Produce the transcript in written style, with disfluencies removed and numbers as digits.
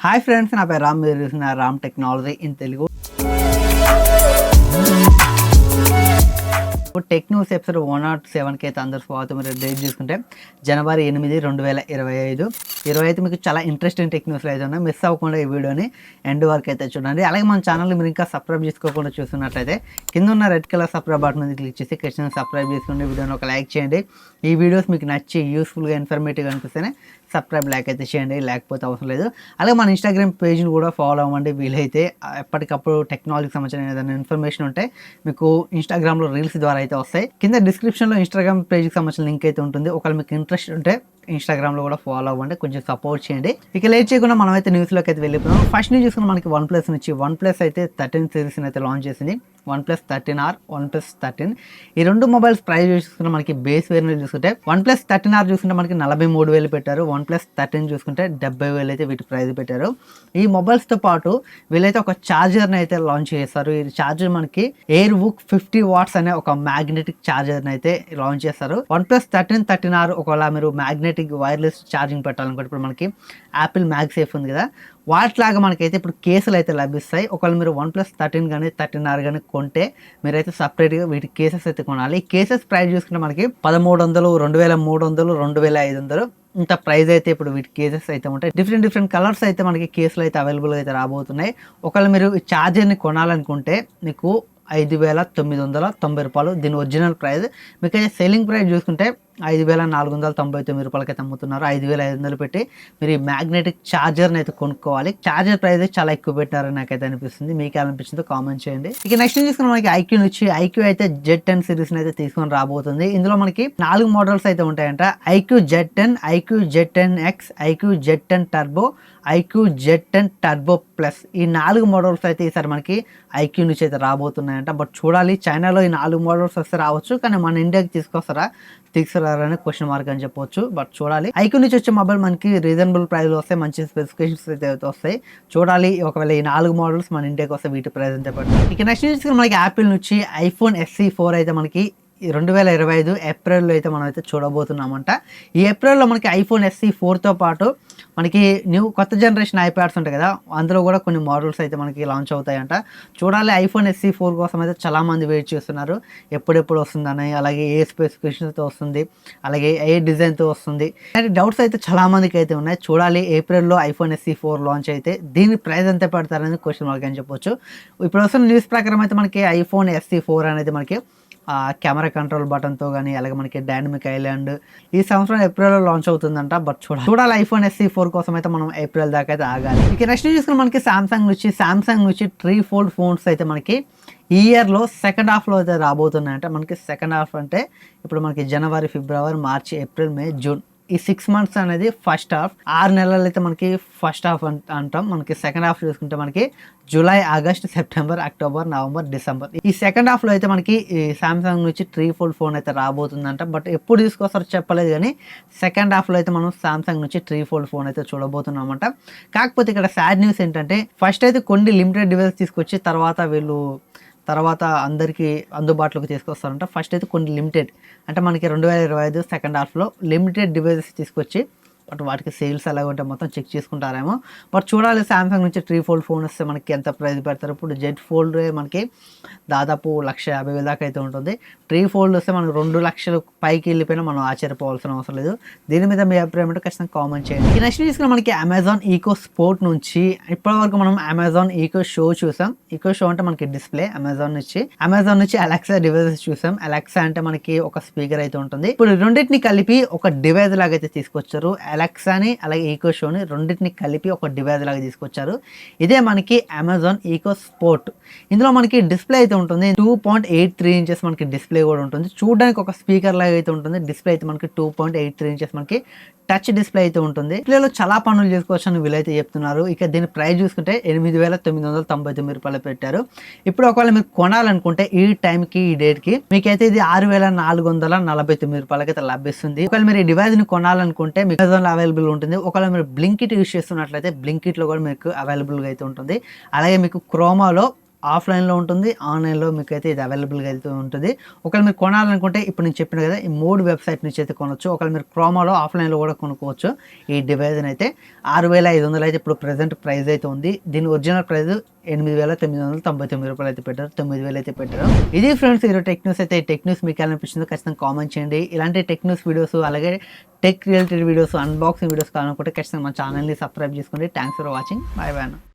Hi friends, నా పేరు రామ్. మీరు చూస్తున్నారు Ram technology in Telugu. Tech news episode 107కి అయితే అందరూ స్వాగతం. మీరు డేట్ చూసుకుంటే జనవరి 8, 2025. ఈరోజు అయితే మీకు చాలా ఇంట్రెస్టింగ్ టెక్ న్యూస్లు అయితే ఉన్నాయి. మిస్ అవ్వకుండా ఈ వీడియోని ఎండ్ వరకు అయితే చూడండి. అలాగే మన ఛానల్ని మీరు ఇంకా సబ్స్క్రైబ్ చేసుకోకుండా చూస్తున్నట్లయితే కింద ఉన్న రెడ్ కలర్ సబ్స్క్రైబ్ బటన్ మీద క్లిక్ చేసి ఖచ్చితంగా సబ్స్క్రైబ్ చేసుకోండి. వీడియోని ఒక లైక్ చేయండి. ఈ వీడియోస్ మీకు నచ్చి యూస్ఫుల్గా ఇన్ఫర్మేటివ్గా అనిపిస్తేనే సబ్స్క్రైబ్ లైక్ అయితే చేయండి, లేకపోతే అవసరం లేదు. అలాగే మన ఇన్స్టాగ్రామ్ పేజ్ని కూడా ఫాలో అవ్వండి. వీలైతే ఎప్పటికప్పుడు టెక్నాలజీకి సంబంధించిన ఏదైనా ఇన్ఫర్మేషన్ ఉంటే మీకు ఇన్స్టాగ్రామ్లో రీల్స్ ద్వారా అయితే వస్తాయి. కింద డిస్క్రిప్షన్లో ఇన్స్టాగ్రామ్ పేజ్కి సంబంధించిన లింక్ అయితే ఉంటుంది. ఒకవేళ మీకు ఇంట్రెస్ట్ ఉంటే ఇన్స్టాగ్రామ్లో కూడా ఫాలో అవ్వండి, కొంచెం సపోర్ట్ చేయండి. ఇక లేట్ చేయకుండా మనం అయితే న్యూస్లోకి అయితే వెళ్ళిపోయాం. ఫస్ట్ న్యూస్ చూసుకుని మనకి OnePlus నుంచి OnePlus అయితే 13 సిరీస్ని అయితే లాంచ్ చేసింది. OnePlus 13R, OnePlus 13. ఈ రెండు మొబైల్స్ ప్రైస్ చూసుకుంటే మనకి బేస్ వేరియంట్ చూసుకుంటే OnePlus 13R చూసుకుంటే మనకి 43,000 పెట్టారు. OnePlus 13 చూసుకుంటే 70,000 అయితే వీటి ప్రైస్ పెట్టారు. ఈ మొబైల్స్తో పాటు వీళ్ళైతే ఒక ఛార్జర్ని అయితే లాంచ్ చేస్తారు. ఈ ఛార్జర్ మనకి ఎయిర్బుక్ 50 వాట్స్ అనే ఒక మ్యాగ్నెటిక్ ఛార్జర్ని అయితే లాంచ్ చేస్తారు. OnePlus 13, 13R ఒకవేళ మీరు మ్యాగ్నెటిక్ వైర్లెస్ ఛార్జింగ్ పెట్టాలనుకుంటే ఇప్పుడు మనకి యాపిల్ మ్యాగ్సేఫ్ ఉంది కదా, వాటిలాగా మనకైతే ఇప్పుడు కేసులు అయితే లభిస్తాయి. ఒకవేళ మీరు OnePlus 13 కానీ 13R కానీ కొంటే మీరైతే సపరేట్గా వీటి కేసెస్ అయితే కొనాలి. ఈ కేసెస్ ప్రైస్ చూసుకుంటే మనకి 1,300, 2,300, 2,500 ఇంత ప్రైస్ అయితే ఇప్పుడు వీటి కేసెస్ అయితే ఉంటాయి. డిఫరెంట్ కలర్స్ అయితే మనకి కేసులు అయితే అవైలబుల్ అయితే రాబోతున్నాయి. ఒకవేళ మీరు ఈ ఛార్జర్ని కొనాలనుకుంటే మీకు 5,990 రూపాయలు దీని ఒరిజినల్ ప్రైస్. మీకైతే సెల్లింగ్ ప్రైస్ చూసుకుంటే 5,499 రూపాయలకి అయితే అమ్ముతున్నారు. 5,500 పెట్టి మీరు ఈ మ్యాగ్నెటిక్ ఛార్జర్ని అయితే కొనుక్కోవాలి. ఛార్జర్ ప్రైస్ చాలా ఎక్కువ పెట్టారని నాకైతే అనిపిస్తుంది. మీకు అనిపించిందో కామెంట్ చేయండి. ఇక నెక్స్ట్ చూసుకుని మనకి ఐక్యూ నుంచి ఐక్యూ అయితే Z10 సిరీస్ని అయితే తీసుకొని రాబోతుంది. ఇందులో మనకి 4 మోడల్స్ అయితే ఉంటాయంట. IQOO Z10, iQOO Z10X, iQOO Z10 turbo, iQOO Z10 turbo plus. ఈ 4 మోడల్స్ అయితే ఈసారి మనకి ఐక్యూ నుంచి అయితే రాబోతున్నాయంట. బట్ చూడాలి, చైనాలో ఈ 4 మోడల్స్ వస్తే రావచ్చు, కానీ మన ఇండియాకి తీసుకురారని క్వశ్చన్ మార్క్ అని చెప్పొచ్చు. బట్ చూడాలి. ఐక్యూ నుంచి వచ్చే మొబైల్ మనకి రీజనబుల్ ప్రైస్ వస్తాయి, మంచి స్పెసిఫికేషన్స్ అయితే వస్తాయి. చూడాలి ఒకవేళ ఈ 4 మోడల్స్ మన ఇండియాకి వస్తే వీటి ప్రైస్ ఎంత పడుతుంది. ఇక నెక్స్ట్ చూసుకుని మనకి యాపిల్ నుంచి iPhone SE 4 అయితే మనకి 2025 ఏప్రిల్లో అయితే మనం అయితే చూడబోతున్నామంట. ఈ ఏప్రిల్లో మనకి iPhone SE 4తో పాటు మనకి కొత్త జనరేషన్ ఐప్యాడ్స్ ఉంటాయి కదా, అందులో కూడా కొన్ని మోడల్స్ అయితే మనకి లాంచ్ అవుతాయంట. చూడాలి. iPhone SE 4 కోసం అయితే చాలామంది వెయిట్ చేస్తున్నారు, ఎప్పుడెప్పుడు వస్తుందని. అలాగే ఏ స్పెసిఫికేషన్స్తో వస్తుంది, అలాగే ఏ డిజైన్తో వస్తుంది అంటే డౌట్స్ అయితే చాలామందికి అయితే ఉన్నాయి. చూడాలి, ఏప్రిల్లో iPhone SE 4 లాంచ్ అయితే దీని ప్రైస్ ఎంత పెడతారనేది క్వశ్చన్ మార్క్ అని చెప్పొచ్చు. ఇప్పుడు వస్తున్న న్యూస్ ప్రకారం అయితే మనకి iPhone SE 4 అనేది మనకి కెమెరా కంట్రోల్ బటన్తో కానీ, అలాగే మనకి డైనమిక్ ఐలాండ్ ఈ సంవత్సరం ఏప్రిల్లో లాంచ్ అవుతుందంట. బట్ చూడాలి iPhone SE 4 కోసం అయితే మనం ఏప్రిల్ దాకా అయితే ఆగాలి. ఇక నెక్స్ట్ చూసుకుని మనకి సామ్సంగ్ నుంచి 3 ఫోల్డ్ ఫోన్స్ అయితే మనకి ఈ ఇయర్లో సెకండ్ హాఫ్లో అయితే రాబోతున్నాయంట. మనకి సెకండ్ హాఫ్ అంటే ఇప్పుడు మనకి జనవరి, ఫిబ్రవరి, మార్చి, ఏప్రిల్, మే, జూన్ ఈ 6 months అనేది ఫస్ట్ హాఫ్. 6 నెలలు అయితే మనకి ఫస్ట్ హాఫ్ అంటాం. మనకి సెకండ్ హాఫ్ చూసుకుంటే మనకి July, August, September, October, November, December. ఈ సెకండ్ హాఫ్లో అయితే మనకి సామ్సంగ్ నుంచి 3 ఫోల్డ్ ఫోన్ అయితే రాబోతుందంట. బట్ ఎప్పుడు తీసుకొస్తారో చెప్పలేదు, కానీ సెకండ్ హాఫ్లో అయితే మనం సామ్సంగ్ నుంచి 3 ఫోల్డ్ ఫోన్ అయితే చూడబోతున్నామంట. కాకపోతే ఇక్కడ సాడ్ న్యూస్ ఏంటంటే ఫస్ట్ అయితే కొన్ని లిమిటెడ్ డివైస్ తీసుకొచ్చి తర్వాత అందరికీ అందుబాటులోకి తీసుకొస్తారంట. ఫస్ట్ అయితే కొన్ని లిమిటెడ్ అంటే మనకి 2025 సెకండ్ హాఫ్లో లిమిటెడ్ డివైసెస్ తీసుకొచ్చి బట్ వాటికి సేల్స్ ఎలా ఉంటే మొత్తం చెక్ చేసుకుంటారేమో. బట్ చూడాలి, సామ్సంగ్ నుంచి 3 ఫోల్డ్ ఫోన్ వస్తే మనకి ఎంత ప్రైస్ పెడతారు. ఇప్పుడు జెడ్ ఫోల్డ్ మనకి దాదాపు 1,50,000 దాకా అయితే ఉంటుంది. 3 ఫోల్డ్ వస్తే మనకు 2 లక్షలు పైకి వెళ్ళిపోయినా మనం ఆశ్చర్యపోవాల్సిన అవసరం లేదు. దీని మీద మీ అభిప్రాయం అంటే ఖచ్చితంగా కామెంట్ చేయండి. నెక్స్ట్ తీసుకుని మనకి అమెజాన్ ఈకో స్పోర్ట్ నుంచి ఇప్పటివరకు మనం అమెజాన్ ఈకో షో చూసాం. ఈకో షో అంటే మనకి డిస్ప్లే. అమెజాన్ నుంచి అలెక్సా డివైసెస్ చూసాం. అలెక్సా అంటే మనకి ఒక స్పీకర్ అయితే ఉంటుంది. ఇప్పుడు రెండింటిని కలిపి ఒక డివైస్ లాగా అయితే తీసుకొచ్చారు. అలెక్సాని అలాగే ఈకో షోని రెండింటిని కలిపి ఒక డివైస్ లాగా తీసుకొచ్చారు. ఇదే మనకి అమెజాన్ ఈకో స్పోర్ట్. ఇందులో మనకి డిస్ప్లే అయితే ఉంటుంది. 2.83 ఇంచెస్ మనకి డిస్ప్లే కూడా ఉంటుంది. చూడడానికి ఒక స్పీకర్ లాగా అయితే ఉంటుంది. డిస్ప్లే అయితే మనకి 2.83 ఇంచెస్ మనకి టచ్ డిస్ప్లే అయితే ఉంటుంది. డిస్ప్లేలో చాలా పనులు చేసుకోవచ్చు అని వీళ్ళైతే చెప్తున్నారు. ఇక దీని ప్రైస్ చూసుకుంటే 8,999 రూపాయలు పెట్టారు. ఇప్పుడు ఒకవేళ మీరు కొనాలనుకుంటే ఈ టైంకి ఈ డేట్కి మీకైతే ఇది 6,449 రూపాయలకి అయితే లభిస్తుంది. ఒకవేళ మీరు ఈ డివైస్ ని కొనాలనుకుంటే మీకు అమెజాన్లో అవైలబుల్ ఉంటుంది. ఒకవేళ మీరు బ్లింకిట్ యూస్ చేస్తున్నట్లయితే బ్లింకిట్లో కూడా మీకు అవైలబుల్గా అయితే ఉంటుంది. అలాగే మీకు క్రోమాలో ఆఫ్లైన్లో ఉంటుంది, ఆన్లైన్లో మీకు అయితే ఇది అవైలబుల్గా అయితే ఉంటుంది. ఒకవేళ మీరు కొనాలనుకుంటే ఇప్పుడు నేను చెప్పిన కదా ఈ 3 వెబ్సైట్ నుంచి అయితే కొనొచ్చు. ఒకవేళ మీరు క్రోమాలో ఆఫ్లైన్లో కూడా కొనుక్కోవచ్చు. ఈ డివైజ్ని అయితే 6500 అయితే ఇప్పుడు ప్రెజెంట్ ప్రైస్ అయితే ఉంది. దీని ఒరిజినల్ ప్రైస్ 8999 రూపాయలు అయితే పెట్టారు, 9000 అయితే పెట్టారు. ఇది ఫ్రెండ్స్ ఈరోజు టెక్ న్యూస్ అయితే. టెక్ న్యూస్ మీకు ఎలా అనిపించిందో ఖచ్చితంగా కామెంట్ చేయండి. ఇలాంటి టెక్ న్యూస్ వీడియోస్ అలాగే tech related videos, unboxing videos కావాలనుకుంటే ఖచ్చితంగా మా ఛానల్ని సబ్స్క్రైబ్ చేసుకోండి. Thanks for watching. Bye bye.